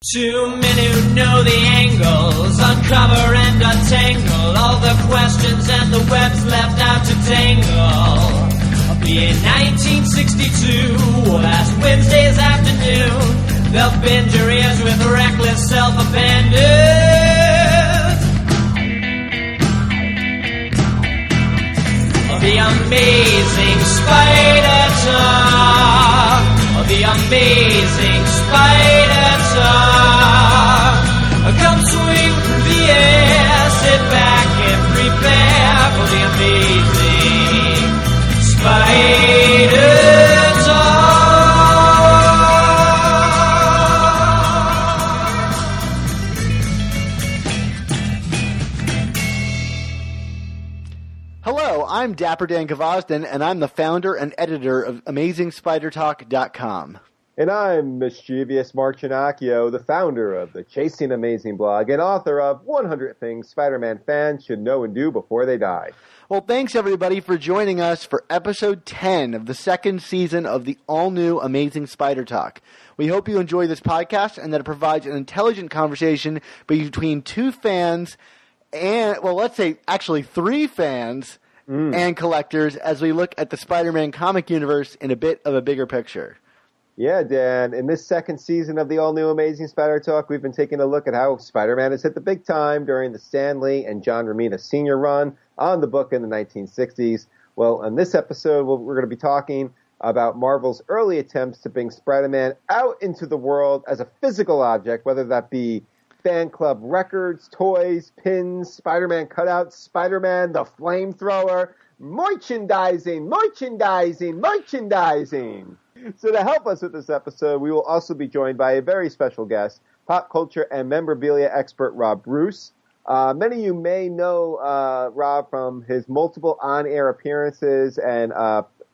Too many who know the angles, uncover and untangle all the questions and the webs left out to tangle. Be in 1962, last Wednesday's afternoon, they'll bend your ears with reckless self-abandon. The amazing Spider Talk, the amazing Spider Talk. Come swing through the air, sit back and prepare for the amazing Spider Hello, I'm Dapper Dan Gvozden, and I'm the founder and editor of AmazingSpiderTalk.com. And I'm mischievous Mark Ginocchio, the founder of the Chasing Amazing blog and author of 100 Things Spider-Man Fans Should Know and Do Before They Die. Well, thanks everybody for joining us for episode 10 of the second season of the all-new Amazing Spider Talk. We hope you enjoy this podcast and that it provides an intelligent conversation between two fans and, well, let's say actually three fans and collectors as we look at the Spider-Man comic universe in a bit of a bigger picture. Yeah, Dan, in this second season of the all-new Amazing Spider Talk, we've been taking a look at how Spider-Man has hit the big time during the Stan Lee and John Romita Sr. run on the book in the 1960s. Well, in this episode, we're going to be talking about Marvel's early attempts to bring Spider-Man out into the world as a physical object, whether that be fan club records, toys, pins, Spider-Man cutouts, Spider-Man the flamethrower, merchandising. So to help us with this episode, we will also be joined by a very special guest, pop culture and memorabilia expert Rob Bruce. Many of you may know Rob from his multiple on-air appearances, and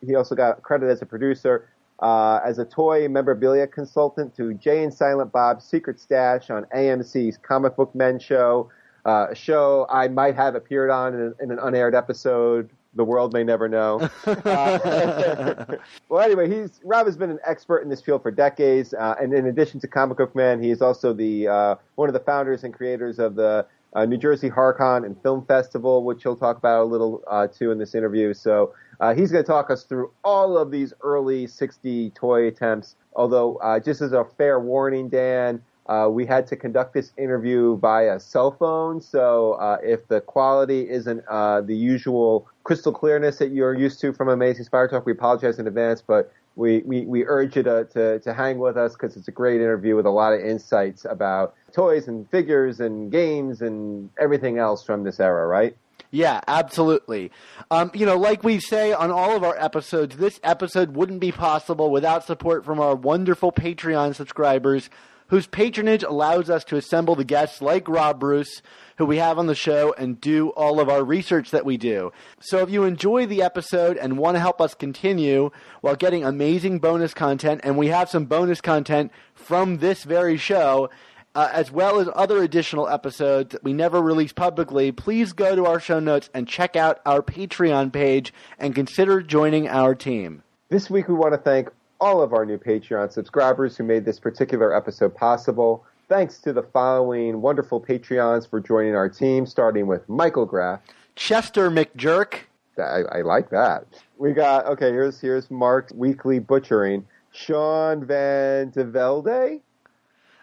he also got credit as a producer as a toy memorabilia consultant to Jay and Silent Bob's Secret Stash on AMC's Comic Book Men show, a show I might have appeared on in an unaired episode. The world may never know. Well, anyway, Rob has been an expert in this field for decades, and in addition to Comic Book Man, he is also the one of the founders and creators of the New Jersey HorrorCon and Film Festival, which he'll talk about a little too in this interview. So he's going to talk us through all of these early 60 toy attempts. Although, just as a fair warning, Dan, we had to conduct this interview via cell phone, so if the quality isn't the usual crystal clearness that you're used to from Amazing Spider Talk, we apologize in advance, but we urge you to hang with us because it's a great interview with a lot of insights about toys and figures and games and everything else from this era, right? Yeah, absolutely. Like we say on all of our episodes, this episode wouldn't be possible without support from our wonderful Patreon subscribers, whose patronage allows us to assemble the guests like Rob Bruce, who we have on the show, and do all of our research that we do. So if you enjoy the episode and want to help us continue while getting amazing bonus content, and we have some bonus content from this very show, as well as other additional episodes that we never release publicly, please go to our show notes and check out our Patreon page and consider joining our team. This week we want to thank all of our new Patreon subscribers who made this particular episode possible. Thanks to the following wonderful Patreons for joining our team, starting with Michael Graff, Chester McJerk. I like that. We got, okay, here's Mark's weekly butchering. Sean Van de Velde.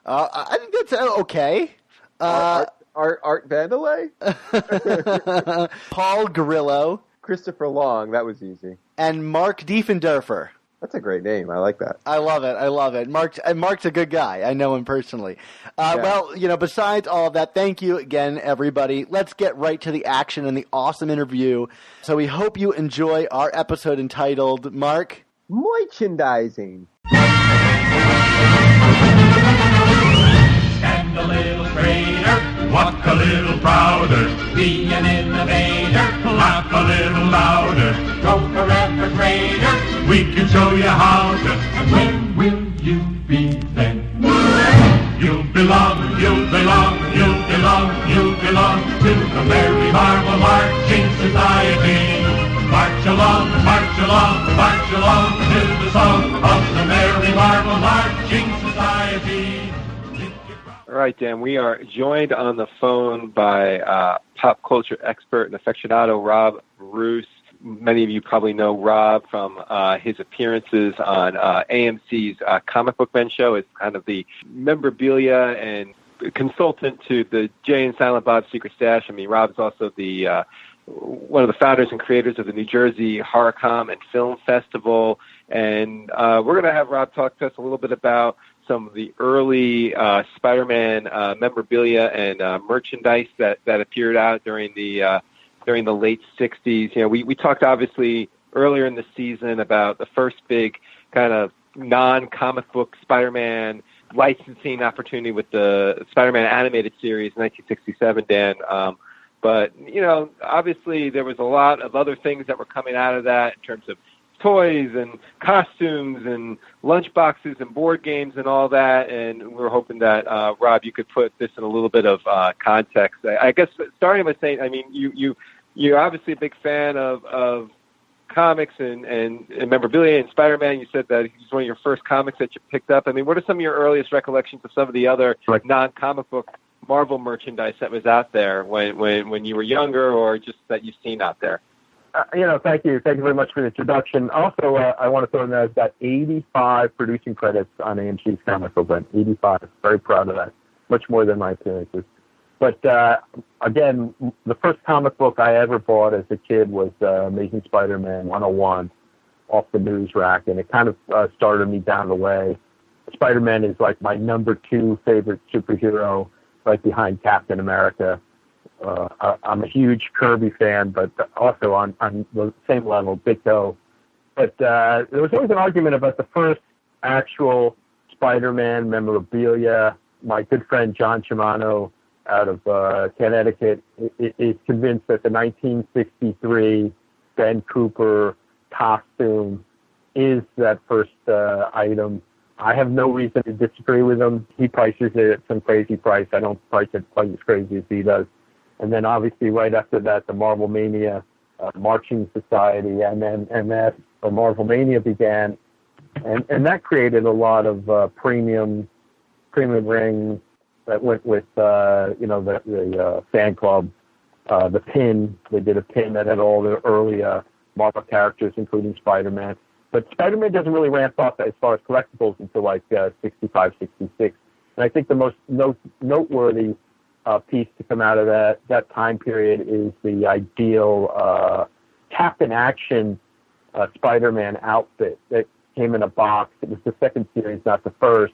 I think that's okay. Art Vandelay. Paul Grillo. Christopher Long, that was easy. And Mark Diefendorfer. That's a great name. I like that. I love it. Mark's a good guy. I know him personally. Yeah. Well, besides all of that, thank you again, everybody. Let's get right to the action and the awesome interview. So we hope you enjoy our episode entitled, Mark, Merchandising. Stand a little straighter, walk a little prouder, be an innovator, laugh a little louder, go forever greater. We can show you how to, and when will you be then? You'll belong to the Merry Marvel Marching Society. March along to the song of the Merry Marvel Marching Society. right, Dan, we are joined on the phone by pop culture expert and aficionado Rob Roos. Many of you probably know Rob from his appearances on AMC's Comic Book Men show as kind of the memorabilia and consultant to the Jay and Silent Bob's Secret Stash. I mean, Rob's also the one of the founders and creators of the New Jersey HorrorCom and Film Festival. And we're going to have Rob talk to us a little bit about some of the early Spider-Man memorabilia and merchandise that appeared out during the late 60s. You know, we talked obviously earlier in the season about the first big kind of non-comic book Spider-Man licensing opportunity with the Spider-Man animated series in 1967, Dan. But, you know, obviously there was a lot of other things that were coming out of that in terms of toys and costumes and lunchboxes and board games and all that. And we were hoping that, Rob, you could put this in a little bit of context. I guess starting with saying, I mean, you're obviously a big fan of comics and memorabilia and Spider-Man. You said that he's one of your first comics that you picked up. I mean, what are some of your earliest recollections of some of the other non-comic book Marvel merchandise that was out there when you were younger, or just that you've seen out there? Thank you very much for the introduction. Also, I want to throw in that I've got 85 producing credits on AMC's Comic Book Men. 85. Very proud of that. Much more than my appearances. But again, the first comic book I ever bought as a kid was Amazing Spider-Man 101 off the news rack, and it kind of started me down the way. Spider-Man is like my number 2 favorite superhero, right behind Captain America. I'm a huge Kirby fan, but also on the same level, Ditto. But there was always an argument about the first actual Spider-Man memorabilia. My good friend John Shimano out of Connecticut is convinced that the 1963 Ben Cooper costume is that first item. I have no reason to disagree with him. He prices it at some crazy price. I don't price it quite as crazy as he does. And then obviously right after that, the Marvel Mania Marching Society, and then MS or Marvel Mania began, and that created a lot of premium rings that went with the fan club, the pin. They did a pin that had all the early Marvel characters, including Spider-Man. But Spider-Man doesn't really ramp up as far as collectibles until like 65, 66. And I think the most noteworthy piece to come out of that time period is the ideal Captain Action Spider-Man outfit that came in a box. It was the second series, not the first.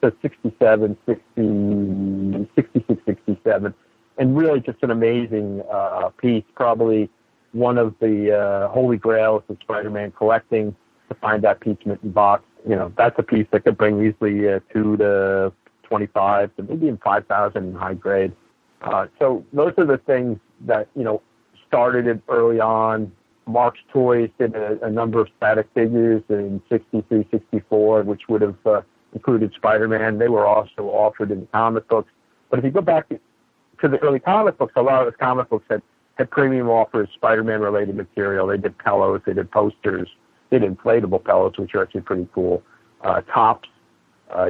So 67, 60, 66, 67. And really just an amazing piece, probably one of the holy grails of Spider-Man collecting, to find that Pete Smitten box. You know, that's a piece that could bring easily 2 to 25 to maybe even 5,000 in high grade. So those are the things that, started it early on. Mark's Toys did a number of static figures in 63, 64, which would have included Spider-Man. They were also offered in comic books. But if you go back to the early comic books, a lot of those comic books had premium offers, Spider-Man related material. They did pillows, they did posters, they did inflatable pillows, which are actually pretty cool. Tops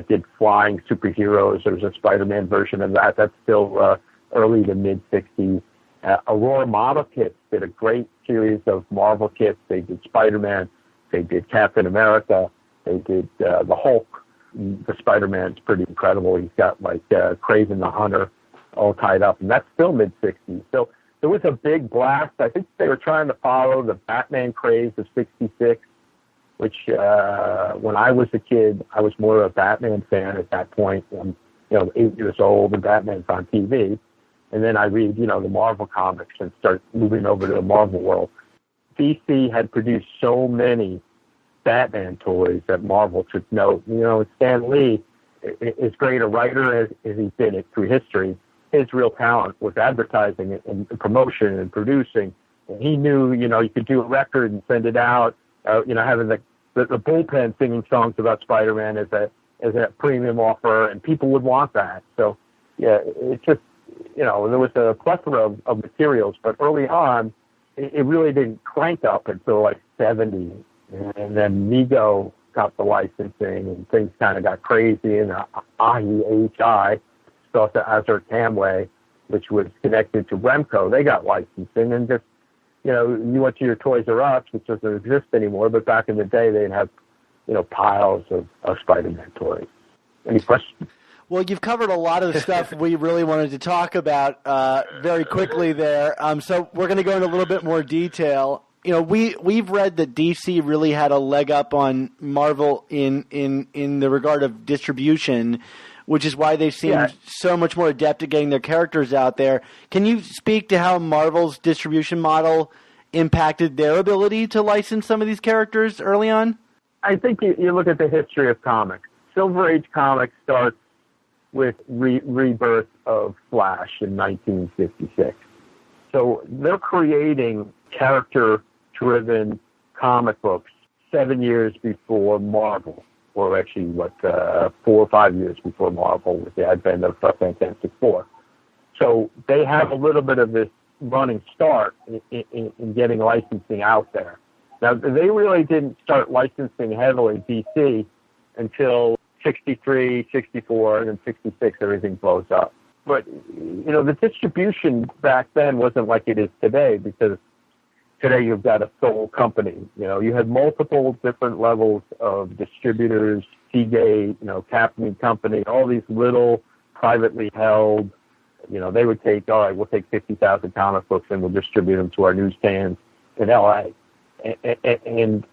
did flying superheroes. There was a Spider-Man version of that. That's still early to mid 60s. Aurora Model Kits did a great series of Marvel kits. They did Spider-Man, they did Captain America, they did the Hulk. The Spider-Man's pretty incredible. He's got like Kraven the Hunter all tied up, and that's still mid 60s. So there was a big blast. I think they were trying to follow the Batman craze of 66, which when I was a kid, I was more of a Batman fan at that point. I'm 8 years old and Batman's on TV. And then I read, the Marvel comics and start moving over to the Marvel world. DC had produced so many Batman toys that Marvel took note. Stan Lee, as great a writer as he's been through history, his real talent was advertising and promotion and producing. And he knew, you could do a record and send it out, having the bullpen singing songs about Spider-Man as a premium offer, and people would want that. So, yeah, it's just, there was a plethora of materials, but early on, it really didn't crank up until like 70. And then Mego got the licensing, and things kind of got crazy, and IEHI also Azure Tamway, which was connected to Remco. They got licensing, and just, you went to your Toys R Us, which doesn't exist anymore, but back in the day, they'd have, piles of Spider-Man toys. Any questions? Well, you've covered a lot of the stuff we really wanted to talk about very quickly there. So we're going to go into a little bit more detail. We've read that DC really had a leg up on Marvel in the regard of distribution, which is why they seem so much more adept at getting their characters out there. Can you speak to how Marvel's distribution model impacted their ability to license some of these characters early on? I think you look at the history of comics. Silver Age comics starts with rebirth of Flash in 1956. So they're creating character-driven comic books 7 years before Marvel, or actually, 4 or 5 years before Marvel with the advent of Fantastic Four. So they have a little bit of this running start in getting licensing out there. Now, they really didn't start licensing heavily DC until 63, 64, and then 66, everything blows up. But, the distribution back then wasn't like it is today, because today you've got a sole company. You had multiple different levels of distributors, Seagate, Captain Company, all these little privately held, they would take, all right, we'll take 50,000 comic books and we'll distribute them to our newsstands in L.A. And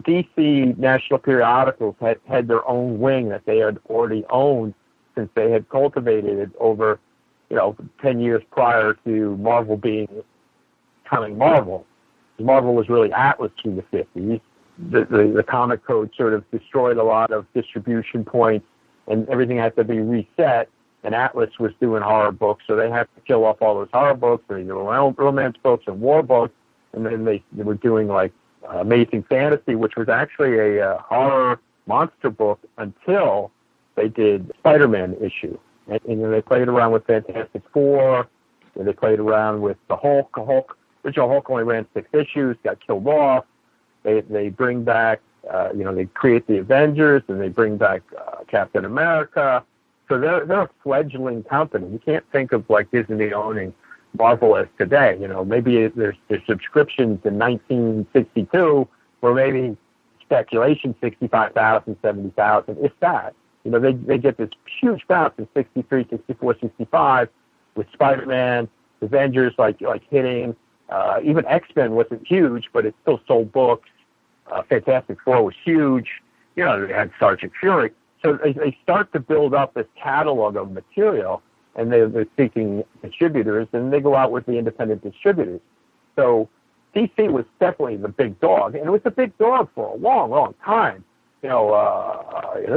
DC National Periodicals had their own wing that they had already owned since they had cultivated it over, 10 years prior to Marvel becoming Marvel. Marvel was really Atlas through the 50s. The comic code sort of destroyed a lot of distribution points, and everything had to be reset, and Atlas was doing horror books, so they had to kill off all those horror books, and romance books and war books, and then they were doing, like, Amazing Fantasy, which was actually a horror monster book until they did Spider-Man issue. And then they played around with Fantastic Four, and they played around with the Hulk. Original Hulk only ran 6 issues, got killed off. They bring back, they create the Avengers, and they bring back Captain America. So they're a fledgling company. You can't think of, like, Disney owning Marvel as today. Maybe there's subscriptions in 1962 where maybe speculation 65,000, 70,000, if that. They get this huge bounce in 63, 64, 65 with Spider-Man, Avengers like hitting. Even X-Men wasn't huge, but it still sold books. Fantastic Four was huge. They had Sergeant Fury. So they start to build up this catalog of material, and they're seeking distributors, and they go out with the independent distributors. So DC was definitely the big dog, and it was the big dog for a long, long time. They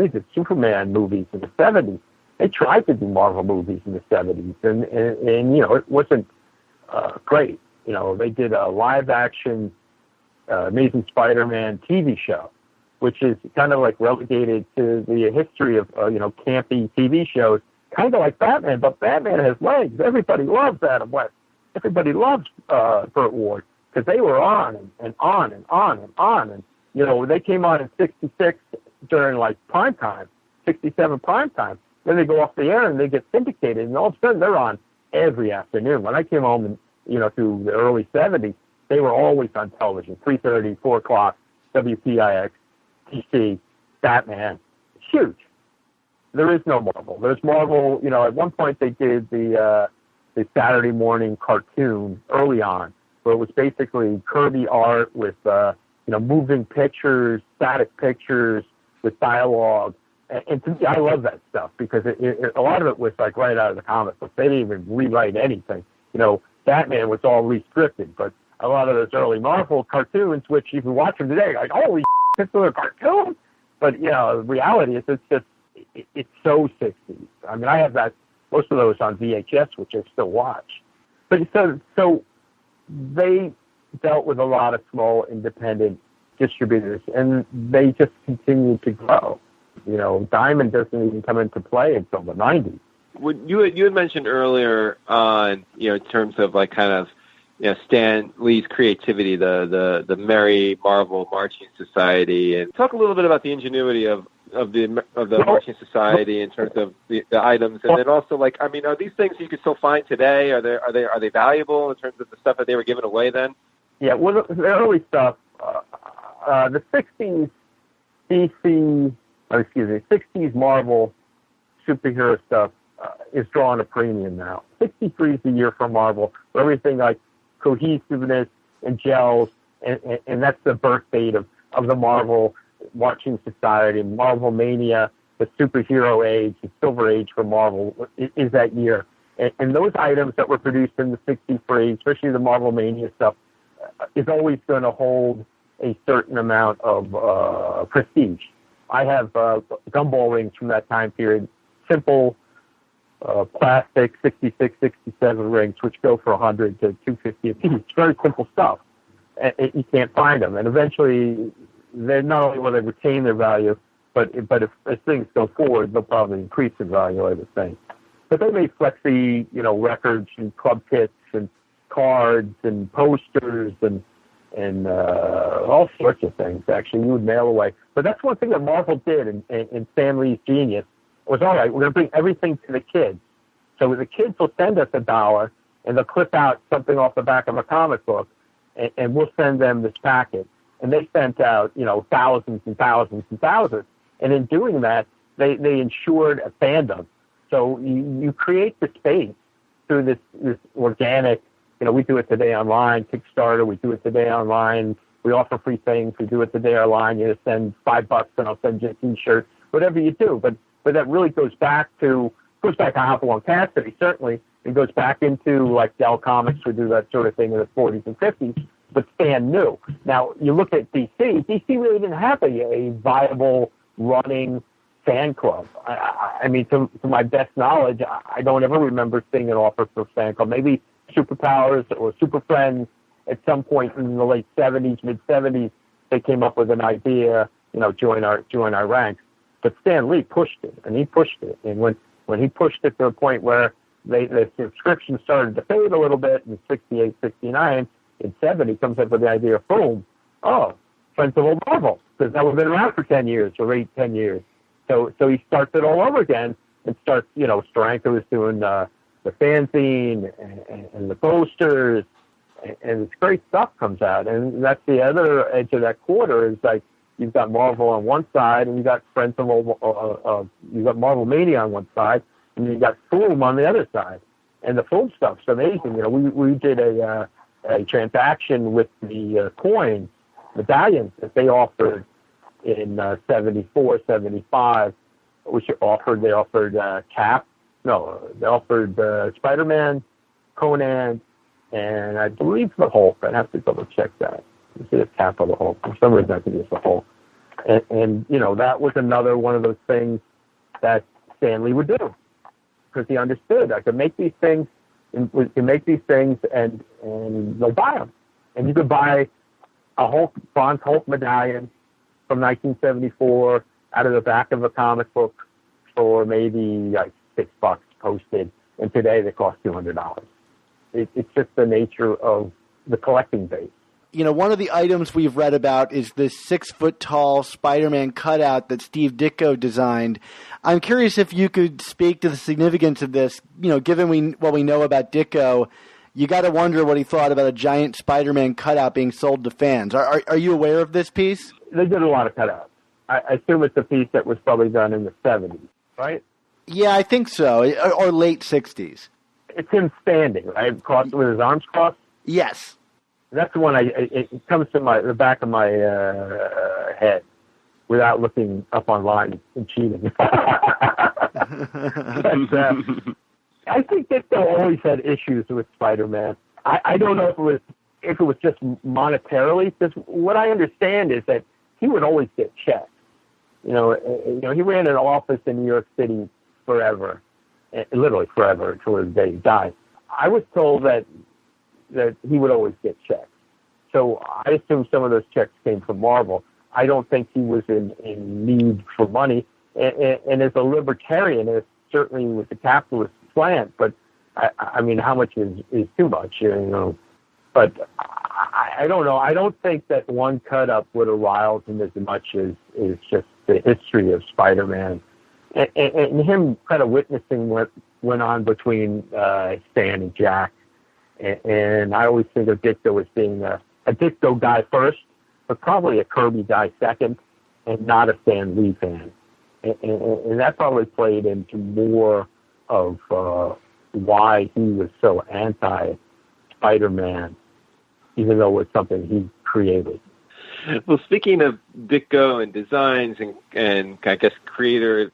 did Superman movies in the 70s. They tried to do Marvel movies in the 70s, and it wasn't great. They did a live-action Amazing Spider-Man TV show, which is kind of like relegated to the history of, campy TV shows, kind of like Batman, but Batman has legs. Everybody loves Adam West. Everybody loves Burt Ward, because they were on and on and on and on. And, they came on in 66 during, like, prime time, 67 prime time. Then they go off the air and they get syndicated, and all of a sudden they're on every afternoon. When I came home, through the early 70s, they were always on television, 3:30, 4 o'clock, WPIX, DC, Batman. It's huge. There is no Marvel. There's Marvel, at one point they did the Saturday morning cartoon early on, where it was basically Kirby art with, moving pictures, static pictures with dialogue. And to me, I love that stuff, because a lot of it was, like, right out of the comic book. They didn't even rewrite anything. Batman was all re-scripted, but a lot of those early Marvel cartoons, which you can watch them today, like, holy shit, it's a cartoon. But, the reality is it's so 60s. I mean, I have most of those on VHS, which I still watch. But so they dealt with a lot of small independent distributors, and they just continued to grow. Diamond doesn't even come into play until the 90s. You had mentioned earlier on, in terms of, like, kind of, Stan Lee's creativity, the Merry Marvel Marching Society, and talk a little bit about the ingenuity of Marching Society in terms of the items, and then also are these things you can still find today? Are they valuable in terms of the stuff that they were giving away then? Yeah, well, the early stuff, the 60s '60s Marvel superhero stuff is drawing a premium now. 63 is the year for Marvel, for everything like cohesiveness and gels, and that's the birth date of the Marvel Marching Society, Marvel Mania, the superhero age, the silver age for Marvel is that year. And those items that were produced in the 63, especially the Marvel Mania stuff, is always going to hold a certain amount of prestige. I have gumball rings from that time period, simple plastic 66, 67 rings, which go for $100 to $250 a piece. Very simple stuff. And you can't find them. And eventually, they not only will they retain their value, but if as things go forward, they'll probably increase in value, I would think. But they made flexi, records and club kits and cards and posters and all sorts of things. Actually, you would mail away. But that's one thing that Marvel did, in Stan Lee's genius, was, all right, we're going to bring everything to the kids. So the kids will send us $1, and they'll clip out something off the back of a comic book, and we'll send them this packet. And they sent out, thousands and thousands and thousands. And in doing that, they ensured a fandom. So you create the space through this organic, we do it today online, Kickstarter, we do it today online, we offer free things, we do it today online, you just send $5 and I'll send you a t-shirt, whatever you do. But that really goes back to Hopalong Cassidy, certainly. It goes back into, like, Dell Comics would do that sort of thing in the 40s and 50s, but Stan knew. Now, you look at DC really didn't have a viable, running fan club. I mean, to my best knowledge, I don't ever remember seeing an offer for a fan club. Maybe Superpowers or Super Friends at some point in the late 70s, mid-70s, they came up with an idea, join our ranks. But Stan Lee pushed it, and he pushed it. And when he pushed it to a point where the subscription started to fade a little bit in 68, 69, in 70, comes up with the idea of, boom, Friends of Old Marvel, because that would have been around for 10 years or 10 years. So he starts it all over again and starts, Steranko was doing the fanzine and the posters, and this great stuff comes out. And that's the other edge of that quarter is like, you've got Marvel on one side, and you've got Friends of Old, you've got Marvel Mania on one side, and you've got Foom on the other side. And the Foom stuff's amazing. We did a transaction with the coins, medallions that they offered in 74, 75, which they offered Cap. No, they offered Spider-Man, Conan, and I believe the Hulk. I'd have to double check that. Is it a Cap or the Hulk? For some reason, I think it's the Hulk. And that was another one of those things that Stan Lee would do, because he understood I could make these things, and they'll buy them. And you could buy a bronze Hulk medallion from 1974 out of the back of a comic book for maybe like $6 posted, and today they cost $200. It's just the nature of the collecting base. One of the items we've read about is this 6-foot-tall Spider-Man cutout that Steve Ditko designed. I'm curious if you could speak to the significance of this. Given what we know about Ditko, you got to wonder what he thought about a giant Spider-Man cutout being sold to fans. Are you aware of this piece? They did a lot of cutouts. I assume it's a piece that was probably done in the 70s, right? Yeah, I think so, or late 60s. It's him standing, right, with his arms crossed? Yes. That's the one it comes to the back of my head without looking up online and cheating. But, I think Ditko always had issues with Spider-Man. I don't know if it was just monetarily, because what I understand is that he would always get checks. He ran an office in New York City forever, literally forever, until his day he died. I was told that he would always get checks. So I assume some of those checks came from Marvel. I don't think he was in need for money. And as a libertarianist, certainly with the capitalist slant, but I mean, how much is too much, But I don't know. I don't think that one cut-up would have riled him as much as just the history of Spider-Man, and him kind of witnessing what went on between Stan and Jack. And I always think of Ditko as being a Ditko guy first, but probably a Kirby guy second, and not a Stan Lee fan. And that probably played into more of why he was so anti-Spider-Man, even though it was something he created. Well, speaking of Ditko and designs and I guess creative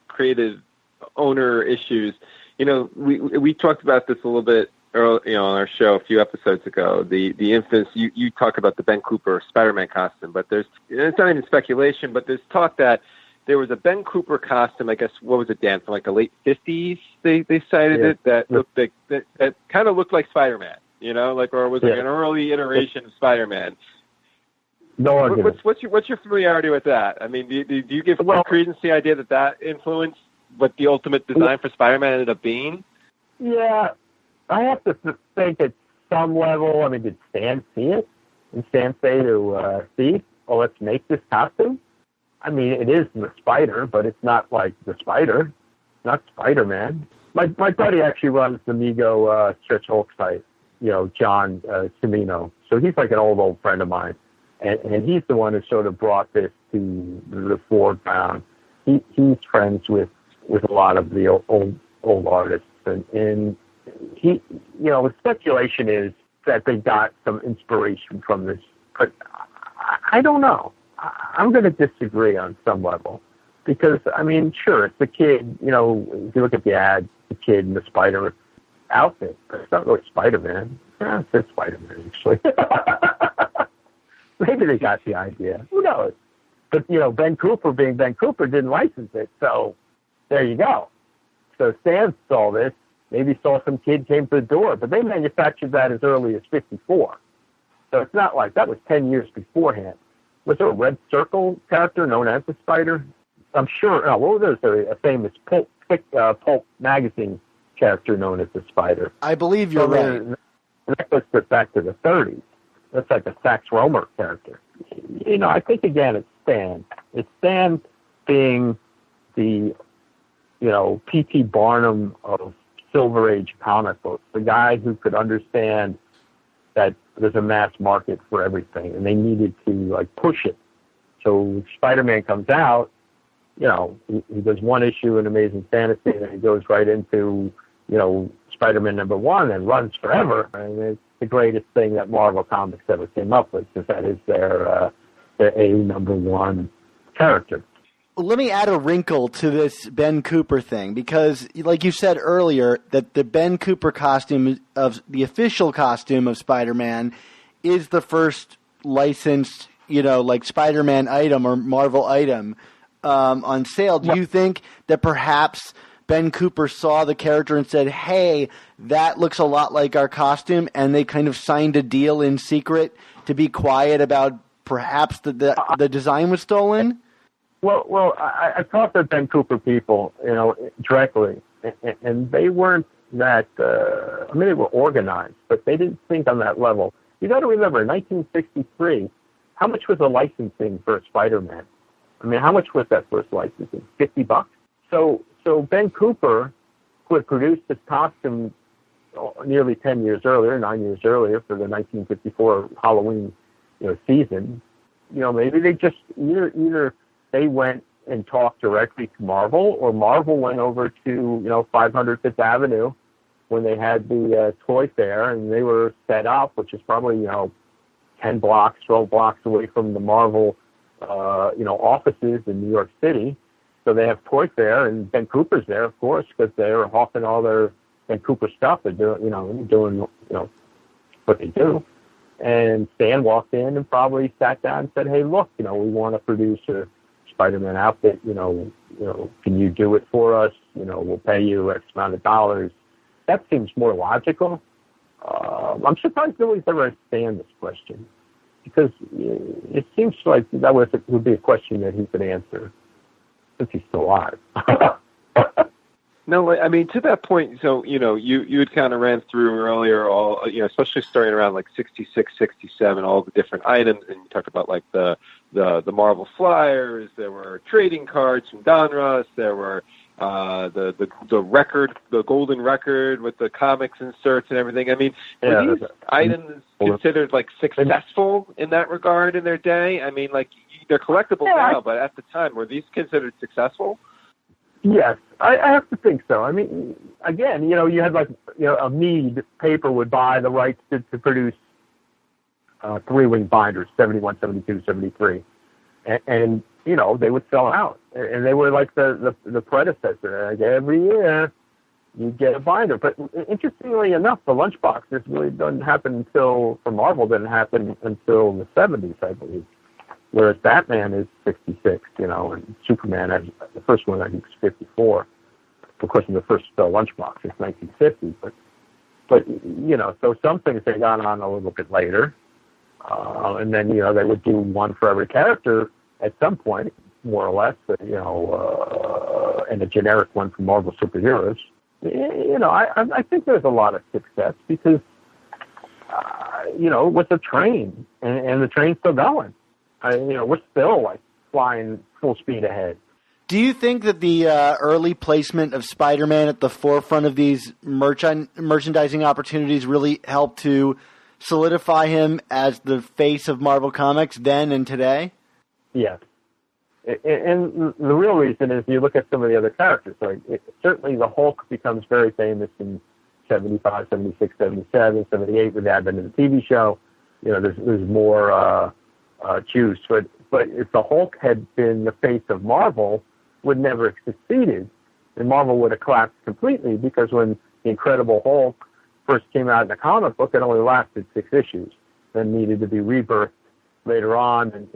owner issues, we talked about this a little bit early, on our show a few episodes ago. The infamous, you talk about the Ben Cooper Spider-Man costume, but it's not even speculation, but there's talk that there was a Ben Cooper costume, I guess, what was it, Dan, from like the late 50s, they cited it, that looked like, that kind of looked like Spider-Man, or was like an early iteration of Spider-Man. No argument. What's your familiarity with that? I mean, do you give credence to the idea that influenced what the ultimate design for Spider-Man ended up being? Yeah, I have to think at some level. I mean, did Stan see it? Did Stan say to Steve, let's make this costume? I mean, it is the Spider, but it's not like the Spider. It's not Spider-Man. My buddy actually runs the Mego Stretch Hulk site, John Cimino. So he's like an old friend of mine. And he's the one who sort of brought this to the foreground. He's friends with a lot of the old artists. And he, the speculation is that they got some inspiration from this. But I don't know. I'm going to disagree on some level. Because, I mean, sure, it's the kid, if you look at the ad, the kid in the Spider outfit. But it's not really Spider-Man. Yeah, it's Spider-Man, actually. Maybe they got the idea. Who knows? But, Ben Cooper, being Ben Cooper, didn't license it. So there you go. So Stan saw this. Maybe saw some kid came to the door. But they manufactured that as early as 1954. So it's not like that was 10 years beforehand. Was there a Red Circle character known as the Spider? I'm sure. What was there? A famous Pulp magazine character known as the Spider. I believe you're right. That goes back to the 30s. That's like a Sax Rohmer character. I think, again, it's Stan. It's Stan being the, P.T. Barnum of Silver Age comic books, the guy who could understand that there's a mass market for everything, and they needed to, push it. So Spider-Man comes out, he does one issue in Amazing Fantasy, and then he goes right into, Spider-Man #1 and runs forever. And it's the greatest thing that Marvel Comics ever came up with, because that is their A #1 character. Let me add a wrinkle to this Ben Cooper thing, because, like you said earlier, that the Ben Cooper costume of the official costume of Spider-Man is the first licensed, Spider-Man item or Marvel item on sale. Do you think that perhaps Ben Cooper saw the character and said, hey, that looks a lot like our costume, and they kind of signed a deal in secret to be quiet about perhaps the design was stolen? Well, I talked to Ben Cooper people, directly, and they weren't that, they were organized, but they didn't think on that level. You got to remember, in 1963, how much was the licensing for Spider-Man? I mean, how much was that first licensing? $50? So Ben Cooper, who had produced this costume nearly 10 years earlier, 9 years earlier, for the 1954 Halloween, season, maybe they just either they went and talked directly to Marvel, or Marvel went over to 500 Fifth Avenue when they had the toy fair, and they were set up, which is probably 10 blocks, 12 blocks away from the Marvel offices in New York City. So they have toy fair, and Ben Cooper's there, of course, because they're hawking all their Ben Cooper stuff. They're doing what they do. And Stan walked in and probably sat down and said, "Hey, look, we want to produce a Spider-Man outfit. Can you do it for us? We'll pay you X amount of dollars." That seems more logical. I'm surprised nobody's ever asked Stan this question, because it seems like that would be a question that he could answer, since he's still alive. No, I mean, to that point, so, you had kind of ran through earlier all, especially starting around like 66, 67, all the different items, and you talked about like the Marvel Flyers, there were trading cards from Donruss, there were the record, the golden record with the comics inserts and everything. I mean, were these items considered like successful in that regard in their day? I mean, like, they're collectible now, but at the time, were these considered successful? Yes, I have to think so. I mean, again, you had like, a Mead paper would buy the rights to produce three-wing binders, 71, 72, 73. And they would sell out. And they were like the predecessor. Like every year, you get a binder. But interestingly enough, the lunchbox, this really doesn't happen for Marvel, didn't happen until the 70s, I believe. Whereas Batman is 66, and Superman, the first one, I think, is 54. Of course, in the first lunchbox, it's 1950. But so some things they got on a little bit later. And then, they would do one for every character at some point, more or less, and a generic one for Marvel superheroes. I think there's a lot of success because, with the train, and the train's still going. We're still like flying full speed ahead. Do you think that the early placement of Spider-Man at the forefront of these merchandising opportunities really helped to solidify him as the face of Marvel Comics then and today? Yes. And the real reason is you look at some of the other characters. Like certainly the Hulk becomes very famous in 75, 76, 77, 78 with the advent of the TV show. There's more juice. But if the Hulk had been the face of Marvel, would never have succeeded, and Marvel would have collapsed completely because when the Incredible Hulk first came out in the comic book, it only lasted 6 issues, then needed to be rebirthed later on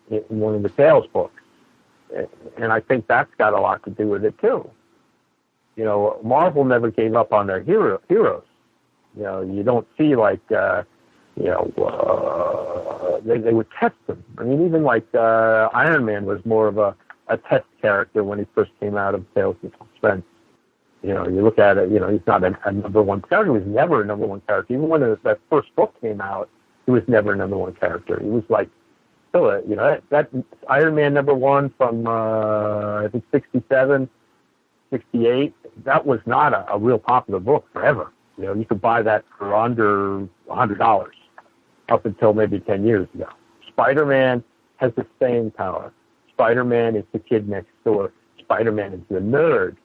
in one of the sales books. And I think that's got a lot to do with it too. Marvel never gave up on their heroes. You don't see like, they would test them. I mean, even like Iron Man was more of a test character when he first came out of Tales of Suspense. You look at it, he's not a number one character. He was never a number one character. Even when that first book came out, he was never a number one character. He was like, still that Iron Man number one from, I think, 67, 68, that was not a real popular book forever. You could buy that for under $100 up until maybe 10 years ago. Spider-Man has the staying power. Spider-Man is the kid next door. Spider-Man is the nerd.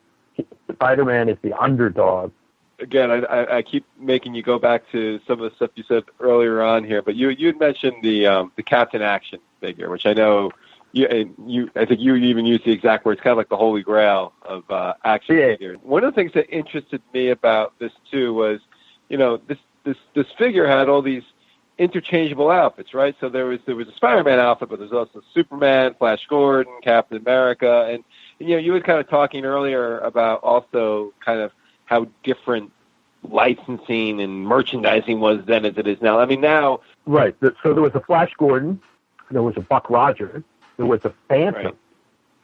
Spider-Man is the underdog. Again, I keep making you go back to some of the stuff you said earlier on here, but you had mentioned the Captain Action figure, which I know I think you even used the exact words, kind of like the holy grail of action figures. One of the things that interested me about this too was, this figure had all these interchangeable outfits, right? So there was a Spider-Man outfit, but there's also Superman, Flash Gordon, Captain America, and you were kind of talking earlier about also kind of how different licensing and merchandising was then as it is now. I mean, now... Right. So there was a Flash Gordon, there was a Buck Rogers, there was a Phantom.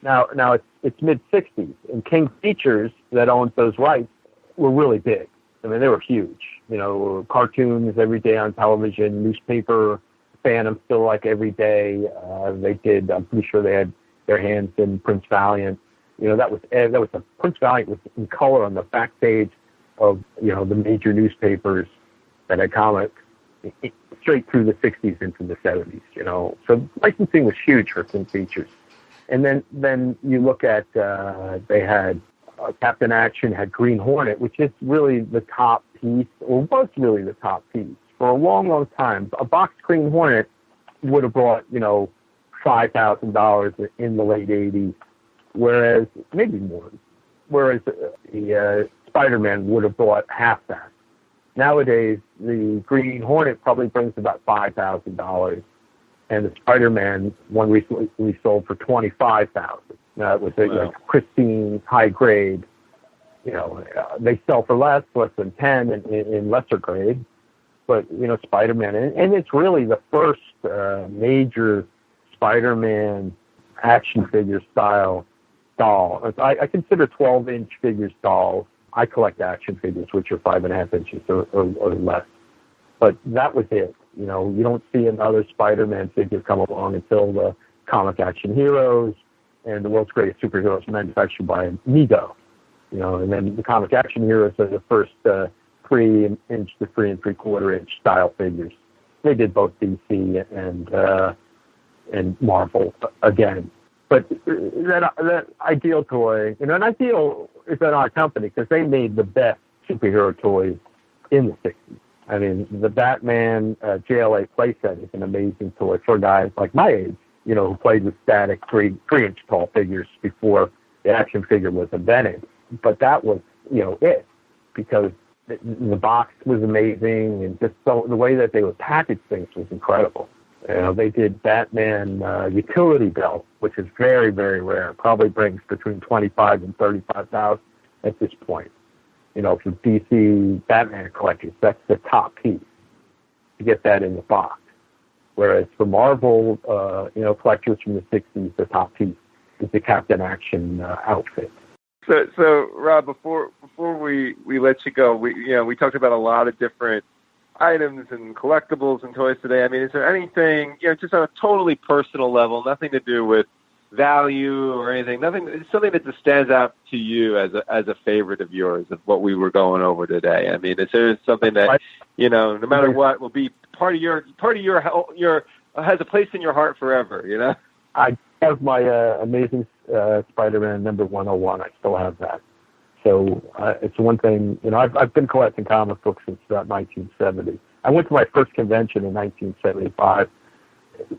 Right. Now it's mid-'60s, and King Features that owned those rights were really big. I mean, they were huge. Cartoons every day on television, newspaper, Phantom still like every day. They did. I'm pretty sure they had their hands in Prince Valiant. That was a Prince Valiant was in color on the back page of the major newspapers that had comics straight through the 60s into the 70s. So licensing was huge for King Features. And then you look at they had Captain Action, had Green Hornet, which is really the top piece, or was really the top piece for a long, long time. A boxed Green Hornet would have brought $5,000 in the late 80s. Whereas, maybe more, the Spider-Man would have bought half that. Nowadays, the Green Hornet probably brings about $5,000, and the Spider-Man one recently sold for $25,000. Now, it was like pristine, high grade. They sell for less than 10 in lesser grade. But, Spider-Man, and it's really the first major Spider-Man action figure style doll. I consider 12-inch figures dolls. I collect action figures, which are 5.5 inches or less. But that was it. You know, you don't see another Spider-Man figure come along until the Comic Action Heroes and the World's Greatest Superheroes manufactured by Mego. You know, and then the Comic Action Heroes are the first 3-inch to 3 3/4-inch style figures. They did both DC and Marvel again. But that Ideal toy, you know, and Ideal is an odd company because they made the best superhero toys in the 60s. I mean, the Batman JLA playset is an amazing toy for guys like my age, you know, who played with static 3-inch tall figures before the action figure was invented. But that was, you know, it, because the box was amazing, and just so the way that they would package things was incredible. You know, they did Batman utility belt, which is very, very rare. Probably brings between 25 and 35,000 at this point. You know, for DC Batman collectors, that's the top piece. You get that in the box. Whereas for Marvel, you know, collectors from the 60s, the top piece is the Captain Action outfit. So Rob, before we let you go, we talked about a lot of different items and collectibles and toys today. I mean, is there anything, you know, just on a totally personal level, nothing to do with value or anything, something that just stands out to you as a favorite of yours of what we were going over today? I mean, is there something that, you know, no matter what, will be part of your has a place in your heart forever, you know? I have my Amazing Spider-Man number 101. I still have that. So it's one thing, you know, I've been collecting comic books since about 1970. I went to my first convention in 1975.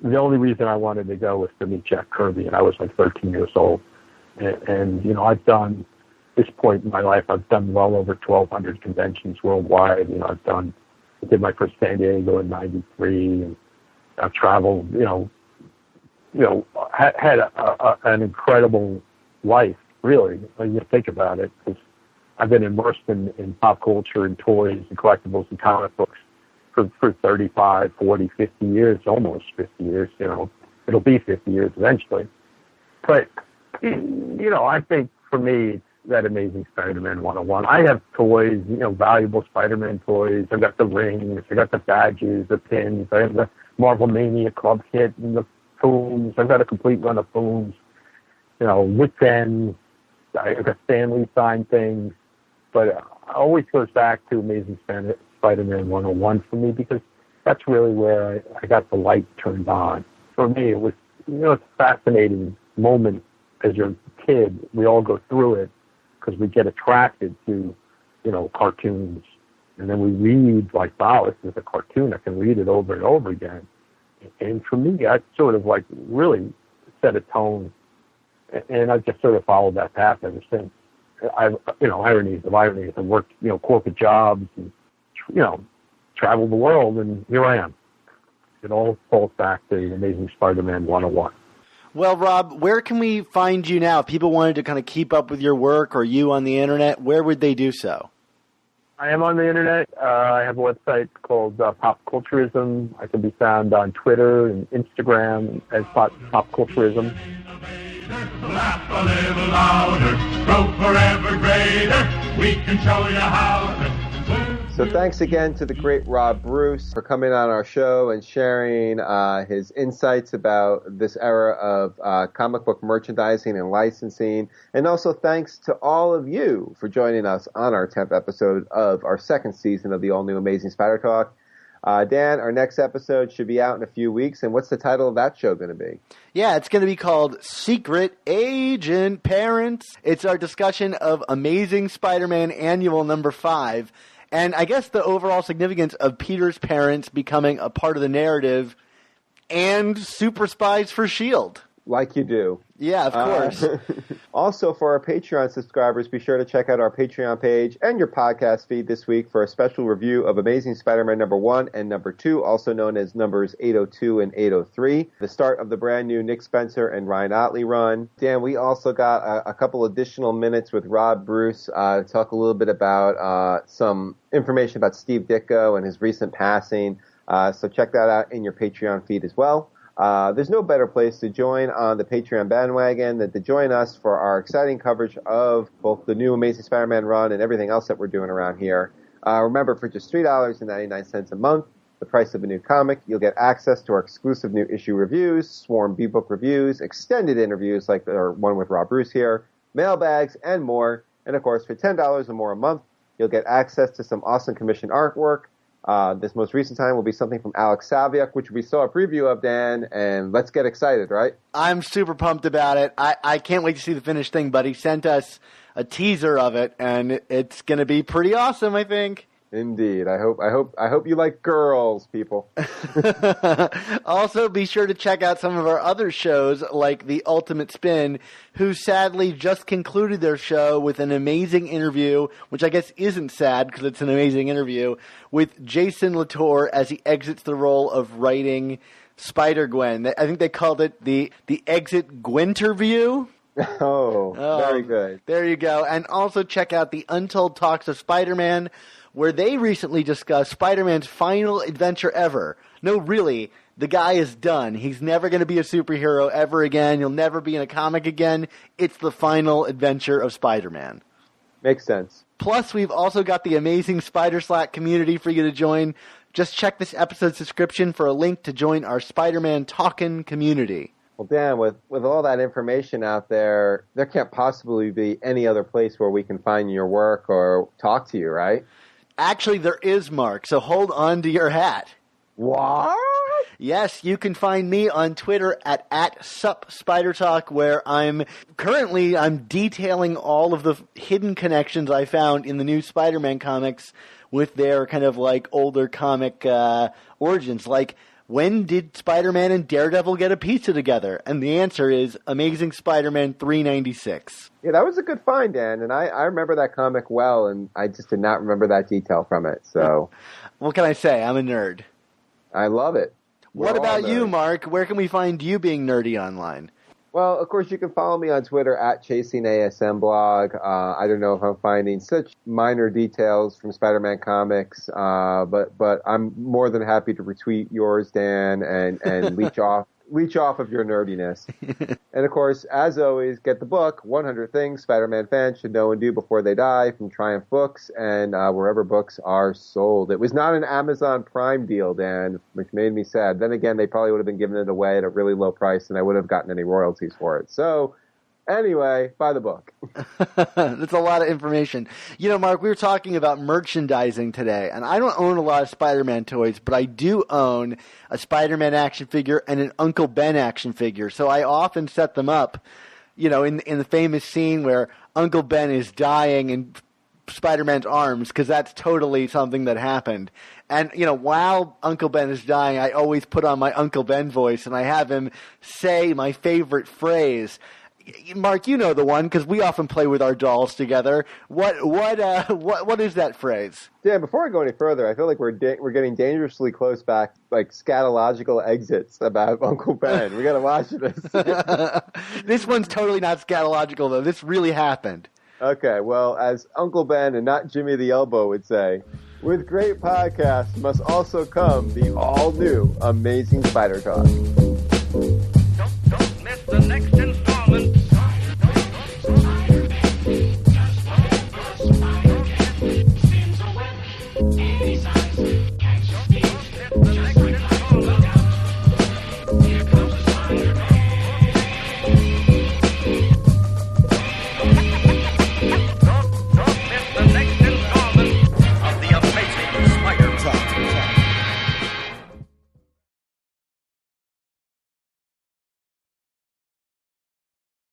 The only reason I wanted to go was to meet Jack Kirby, and I was like 13 years old. And you know, I've done, at this point in my life, I've done well over 1,200 conventions worldwide. You know, I did my first San Diego in 93, and I've traveled, had an incredible life, really, when you think about it, because I've been immersed in pop culture and toys and collectibles and comic books for 35, 40, 50 years, almost 50 years, you know. It'll be 50 years eventually. But, you know, I think for me, it's that Amazing Spider-Man 101. I have toys, you know, valuable Spider-Man toys. I've got the rings, I've got the badges, the pins, I have the Marvel Mania Club kit and the Pooms. I've got a complete run of Pooms, you know, with ends. I've got Stanley signed things. But it always goes back to Amazing Spider-Man 101 for me, because that's really where I got the light turned on. For me, it was, you know, it's a fascinating moment as you're a kid. We all go through it because we get attracted to, you know, cartoons. And then we read like, wow, this is a cartoon. I can read it over and over again. And for me, I sort of like really set a tone. And I've just sort of followed that path ever since. Ironies. I've worked, you know, corporate jobs and, you know, traveled the world, and here I am. It all falls back to Amazing Spider-Man 101. Well, Rob, where can we find you now? If people wanted to kind of keep up with your work or you on the internet, where would they do so? I am on the internet. I have a website called Pop Culturism. I can be found on Twitter and Instagram as Pop Culturism. Laugh a little louder, grow forever greater. We can show you how to. So thanks again to the great Rob Bruce for coming on our show and sharing his insights about this era of comic book merchandising and licensing. And also thanks to all of you for joining us on our 10th episode of our second season of the all-new Amazing Spider Talk. Dan, our next episode should be out in a few weeks, and what's the title of that show going to be? Yeah, it's going to be called Secret Agent Parents. It's our discussion of Amazing Spider-Man Annual number 5, and I guess the overall significance of Peter's parents becoming a part of the narrative and super spies for S.H.I.E.L.D. Like you do. Yeah, of course. Also, for our Patreon subscribers, be sure to check out our Patreon page and your podcast feed this week for a special review of Amazing Spider-Man number 1 and number 2, also known as numbers 802 and 803, the start of the brand new Nick Spencer and Ryan Otley run. Dan, we also got a couple additional minutes with Rob Bruce to talk a little bit about some information about Steve Ditko and his recent passing. So check that out in your Patreon feed as well. There's no better place to join on the Patreon bandwagon than to join us for our exciting coverage of both the new Amazing Spider-Man run and everything else that we're doing around here. Remember, for just $3.99 a month, the price of a new comic, you'll get access to our exclusive new issue reviews, Swarm B-Book reviews, extended interviews like the one with Rob Bruce here, mailbags, and more. And, of course, for $10 or more a month, you'll get access to some awesome commissioned artwork. This most recent time will be something from Alex Saviuk, which we saw a preview of, Dan, and let's get excited, right? I'm super pumped about it. I can't wait to see the finished thing, but he sent us a teaser of it, and it's going to be pretty awesome, I think. Indeed. I hope you like girls, people. Also, be sure to check out some of our other shows, like The Ultimate Spin, who sadly just concluded their show with an amazing interview, which I guess isn't sad because it's an amazing interview, with Jason Latour as he exits the role of writing Spider-Gwen. I think they called it the Exit Gwinterview. Oh, very good. There you go. And also check out the Untold Talks of Spider-Man, where they recently discussed Spider-Man's final adventure ever. No, really, the guy is done. He's never going to be a superhero ever again. He'll never be in a comic again. It's the final adventure of Spider-Man. Makes sense. Plus, we've also got the amazing Spider Slack community for you to join. Just check this episode's description for a link to join our Spider-Man Talkin' community. Well, Dan, with all that information out there, there can't possibly be any other place where we can find your work or talk to you, right? Actually, there is, Mark, so hold on to your hat. What? Yes, you can find me on Twitter at @SupSpiderTalk, where I'm detailing all of the hidden connections I found in the new Spider-Man comics with their kind of like older comic origins. Like, when did Spider-Man and Daredevil get a pizza together? And the answer is Amazing Spider-Man 396. Yeah, that was a good find, Dan, and I remember that comic well, and I just did not remember that detail from it, so... What can I say? I'm a nerd. I love it. What about you, Mark? Where can we find you being nerdy online? Well, of course, you can follow me on Twitter at ChasingASMblog. I don't know if I'm finding such minor details from Spider-Man comics, but I'm more than happy to retweet yours, Dan, and leech off of your nerdiness. And, of course, as always, get the book, 100 Things Spider-Man Fans Should Know and Do Before They Die, from Triumph Books, and wherever books are sold. It was not an Amazon Prime deal, Dan, which made me sad. Then again, they probably would have been giving it away at a really low price, and I wouldn't have gotten any royalties for it. So... anyway, buy the book. That's a lot of information. You know, Mark, we were talking about merchandising today, and I don't own a lot of Spider-Man toys, but I do own a Spider-Man action figure and an Uncle Ben action figure. So I often set them up, you know, in the famous scene where Uncle Ben is dying in Spider-Man's arms, because that's totally something that happened. And, you know, while Uncle Ben is dying, I always put on my Uncle Ben voice, and I have him say my favorite phrase. Mark, you know the one, because we often play with our dolls together. What is that phrase? Yeah, before I go any further, I feel like we're getting dangerously close back, like scatological exits about Uncle Ben. We got to watch this. This one's totally not scatological, though. This really happened. Okay, well, as Uncle Ben and not Jimmy the Elbow would say, with great podcasts must also come the all-new Amazing Spider Talk.